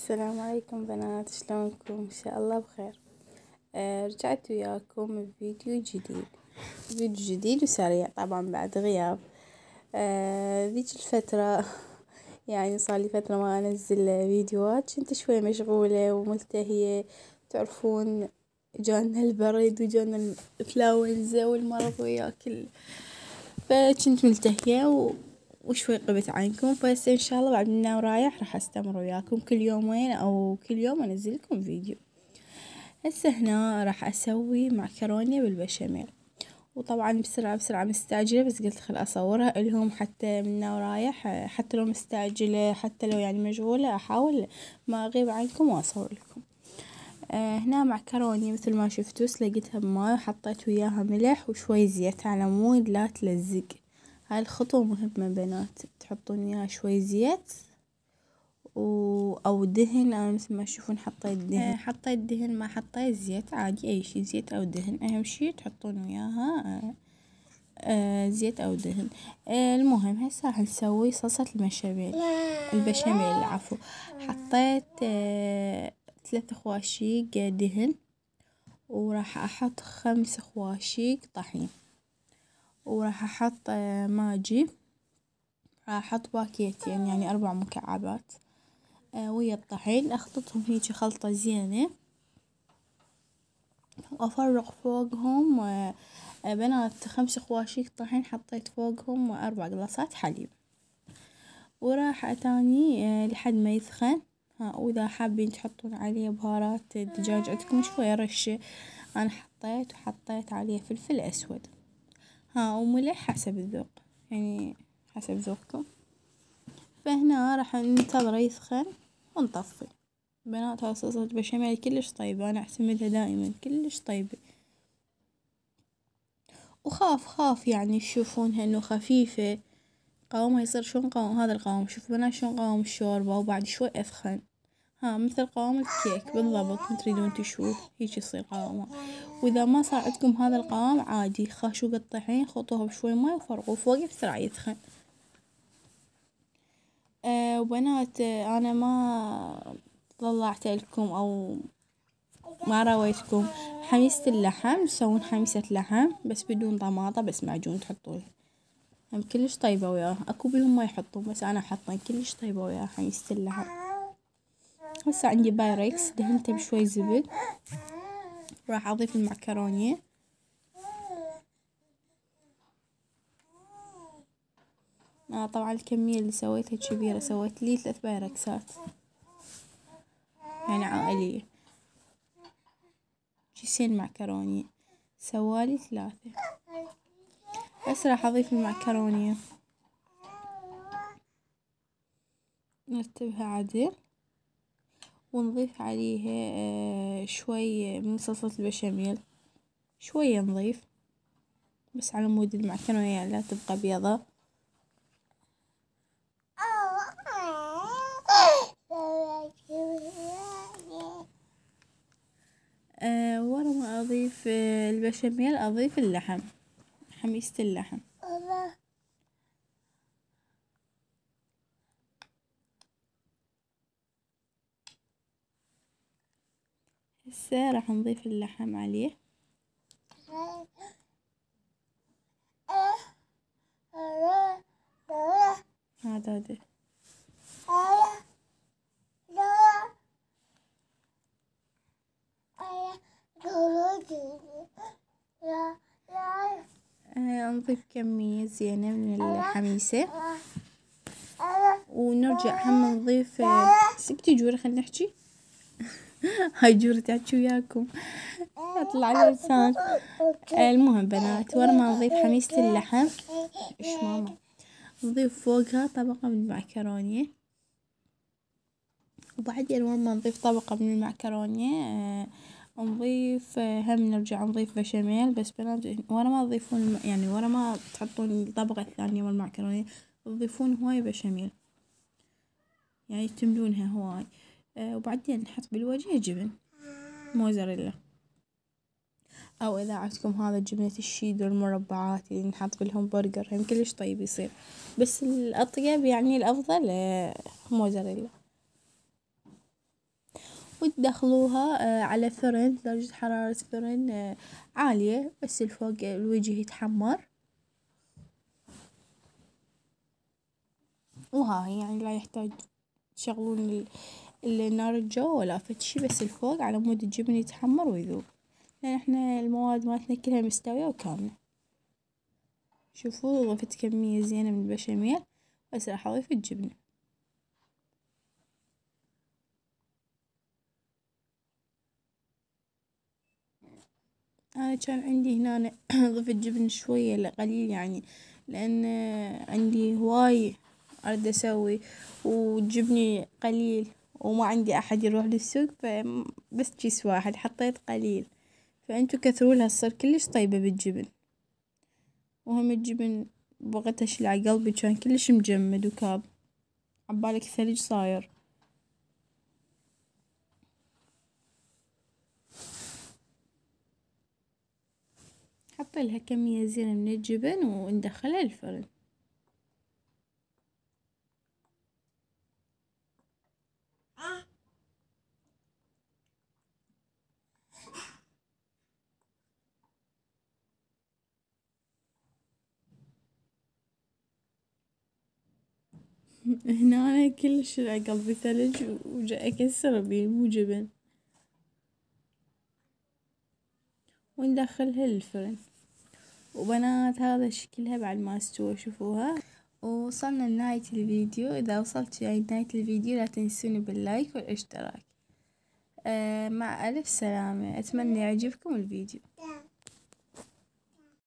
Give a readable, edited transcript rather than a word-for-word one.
السلام عليكم بنات، شلونكم؟ ان شاء الله بخير. رجعت وياكم بفيديو جديد وسريع طبعا بعد غياب. ذيك الفترة يعني صار لي فترة ما انزل فيديوهات، كنت شوي مشغولة وملتهية. تعرفون جانا البرد وجانا الانفلونزا والمرض وياكل، فكنت ملتهية وشوي غبت عنكم. فهسه ان شاء الله بعد منا ورايح راح استمر وياكم كل يومين او كل يوم انزل لكم فيديو. هسه هنا راح اسوي معكرونة بالبشاميل، وطبعا بسرعة مستعجلة، بس قلت خل اصورها الهم حتى منا ورايح، حتى لو مستعجلة حتى لو يعني مشغولة احاول ما اغيب عنكم واصور لكم. هنا معكرونة مثل ما شفتوا سلقتها بماي وحطيت وياها ملح وشوي زيت على مود لا تلزق. هاي الخطوة مهمة بنات، تحطون وياها شوي زيت او دهن. انا مثل ما تشوفون حطيت دهن، حطيت دهن ما حطيت زيت عادي، اي شي زيت او دهن، اهم شي تحطون وياها زيت او دهن. المهم هسه راح نسوي صلصة البشاميل العفو. حطيت 3 خواشيق دهن، وراح احط 5 خواشيق طحين، وراح احط ماجي، راح احط باكيتين يعني 4 مكعبات ويا الطحين، اخلطهم هيجي خلطة زينة وافرغ فوقهم بنات 5 خواشيق طحين، حطيت فوقهم 4 قلاصات حليب، وراح اتاني لحد ما يسخن. واذا حابين تحطون عليه بهارات دجاج عندكم شوية رشة، انا حطيت عليه فلفل اسود وملح حسب الذوق، يعني حسب ذوقكم. فهنا راح ننتظره يسخن ونطفي. بنات هاي صلصة بشاميل كلش طيبة، انا اعتمدها دائما كلش طيبة، وخاف يعني تشوفونها انه خفيفة. قوامها يصير شلون قوام هذا القوام، شوفوا بنات شلون قوام الشوربة، وبعد شوي اثخن مثل قوام الكيك بالضبط، ما تريدون تشوف هيك يصير قوامها. واذا ما صار عندكم هذا القوام عادي، خاشوق الطحين خطوها بشوي ماي وفرغوه فوقه بسرعة يسخن. وبنات انا ما طلعت لكم او ما رويتكم حميسة اللحم. تسوون حميسة لحم بس بدون طماطة، بس معجون تحطوه، هم كلش طيبة وياه. اكو بيهم ما يحطون، بس انا حاطين كلش طيبة وياه حميسة اللحم. هسه عندي بايركس دهنته بشوي زبد، راح اضيف المعكرونية. طبعا الكمية اللي سويتها كبيرة، سويت لي 3 بايركسات يعني عائلية، كيسين معكرونية سوالي 3. هسه راح اضيف المعكرونية نرتبها عدل، ونضيف عليها شوي من صلصة البشاميل، شوية نضيف بس على مود المعكرونة يعني لا تبقى بيضة. ورا ما اضيف البشاميل اضيف اللحم، حميسة اللحم. هسه راح نضيف اللحم عليه. هذا نضيف كمية زينة من الحميسة، ونرجع هم نضيف سكتي جورة خلنا نحكي هاي جورة تحكي وياكم اطلع لي لسان. المهم بنات ورا ما نضيف حميسة اللحم ايش ماما نضيف فوقها طبقة من المعكرونية، وبعدين ورا ما نضيف طبقة من المعكرونية نضيف هم نرجع نضيف بشاميل. بس بنات ورا ما تضيفون يعني ورا ما تحطون الطبقة الثانية من المعكرونية تضيفون هواي بشاميل، يعني تملونها هواي. وبعدين نحط بالوجه جبن موزاريلا، او اذا عندكم هذا جبنة الشيدر المربعات اللي نحط بالهمبرجر هم كلش طيب يصير، بس الاطيب يعني الافضل موزاريلا. وتدخلوها على فرن، درجة حرارة فرن عالية، بس الفوق الوجه يتحمر. وهاي يعني لا يحتاج تشغلون النار الجو ولا فد شي، بس الفوق على مود الجبن يتحمر ويذوب، لأن احنا المواد مالتنا كلها مستوية وكاملة. شوفوا ضفت كمية زينة من البشاميل، بس راح اضيف الجبنة. انا كان عندي هنا ضفت جبن شوية قليل يعني، لان عندي هواي اريد اسوي وجبني قليل، وما عندي احد يروح للسوق، فبس كيس واحد حطيت قليل. فانتو كثرولها تصير كلش طيبة بالجبن. وهم الجبن بغيت اشيل على قلبي، كان كلش مجمد وكاب، عبالك ثلج صاير. حطيلها كمية زينة من الجبن وندخلها الفرن. هنا أنا كلش على قلبي ثلج وجاي أكسره بيه مو جبن. وندخلها للفرن. وبنات هذا شكلها بعد ما استوى، شوفوها. ووصلنا لنهاية الفيديو. إذا وصلت لنهاية الفيديو لا تنسوني باللايك والاشتراك. مع ألف سلامة، أتمنى يعجبكم الفيديو.